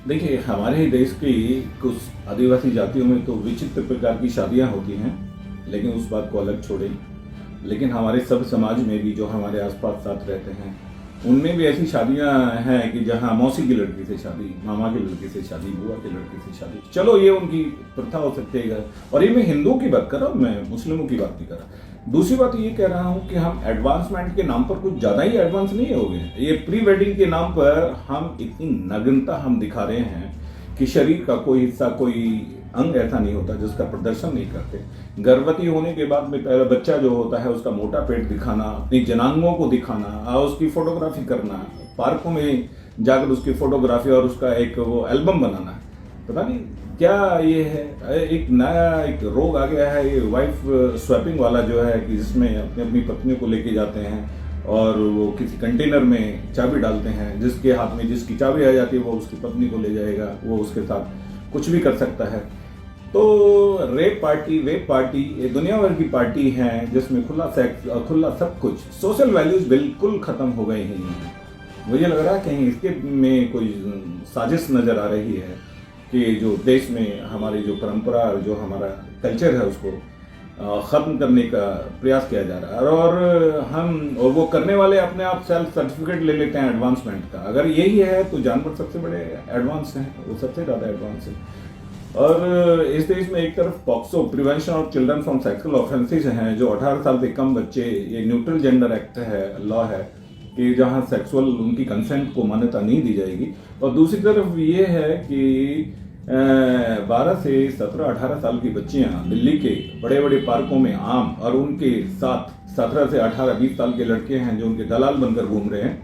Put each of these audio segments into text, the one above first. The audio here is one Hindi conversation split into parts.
देखिए, हमारे ही देश की कुछ आदिवासी जातियों में तो विचित्र प्रकार की शादियां होती हैं, लेकिन उस बात को अलग छोड़ें। लेकिन हमारे सब समाज में भी जो हमारे आसपास साथ रहते हैं, उनमें भी ऐसी शादियां हैं कि जहां मौसी की लड़की से शादी, मामा की लड़की से शादी, बुआ की लड़की से शादी। चलो, ये उनकी प्रथा हो सकती है। और ये मैं हिंदुओं की बात कर रहा हूँ, मैं मुस्लिमों की बात नहीं कर रहा। दूसरी बात ये कह रहा हूँ कि हम एडवांसमेंट के नाम पर कुछ ज्यादा ही एडवांस नहीं हो गए। ये प्री वेडिंग के नाम पर हम इतनी नग्नता हम दिखा रहे हैं कि शरीर का कोई हिस्सा, कोई अंग ऐसा नहीं होता जिसका प्रदर्शन नहीं करते। गर्भवती होने के बाद में पहला बच्चा जो होता है उसका मोटा पेट दिखाना, अपनी जनांगों को दिखाना और उसकी फोटोग्राफी करना, पार्कों में जाकर उसकी फोटोग्राफी और उसका एक वो एल्बम बनाना, पता नहीं क्या ये है। एक नया एक रोग आ गया है, ये वाइफ स्वैपिंग वाला जो है, कि जिसमें अपनी अपनी पत्नियों को लेके जाते हैं और वो किसी कंटेनर में चाबी डालते हैं, जिसके हाथ में जिसकी चाबी आ जाती है वो उसकी पत्नी को ले जाएगा, वो उसके साथ कुछ भी कर सकता है। तो रेप पार्टी, वेप पार्टी, ये दुनिया भर की पार्टी है जिसमें खुला सेक्स और खुला सब कुछ। सोशल वैल्यूज बिल्कुल खत्म हो गए हैं। मुझे लग रहा है कहीं इसके में कोई साजिश नजर आ रही है कि जो देश में हमारी जो परंपरा और जो हमारा कल्चर है उसको खत्म करने का प्रयास किया जा रहा है। और वो करने वाले अपने आप सेल्फ सर्टिफिकेट ले लेते हैं एडवांसमेंट का। अगर यही है तो जानवर सबसे बड़े एडवांस हैं, वो सबसे ज़्यादा एडवांस है। और इस देश में एक तरफ POCSO, prevention of children from sexual offences हैं, जो 18 साल से कम बच्चे, ये न्यूट्रल जेंडर एक्ट है, लॉ है कि जहां सेक्सुअल उनकी कंसेंट को मान्यता नहीं दी जाएगी। और दूसरी तरफ ये है कि 12 से 17-18 साल की बच्चियां दिल्ली के बड़े बड़े पार्कों में आम, और उनके साथ 17 से 18-20 साल के लड़के हैं जो उनके दलाल बनकर घूम रहे हैं।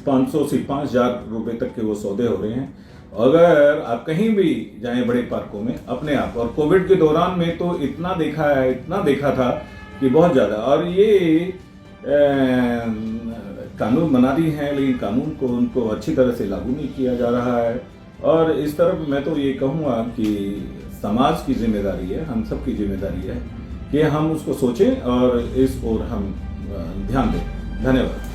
500 से 5000 रुपए तक के वो सौदे हो रहे हैं। अगर आप कहीं भी जाएं बड़े पार्कों में अपने आप, और कोविड के दौरान में तो इतना देखा था कि बहुत ज्यादा। और ये कानून बना दी है, लेकिन कानून को उनको अच्छी तरह से लागू नहीं किया जा रहा है। और इस तरफ मैं तो ये कहूँगा कि समाज की जिम्मेदारी है, हम सब की जिम्मेदारी है कि हम उसको सोचें और इस ओर हम ध्यान दें। धन्यवाद।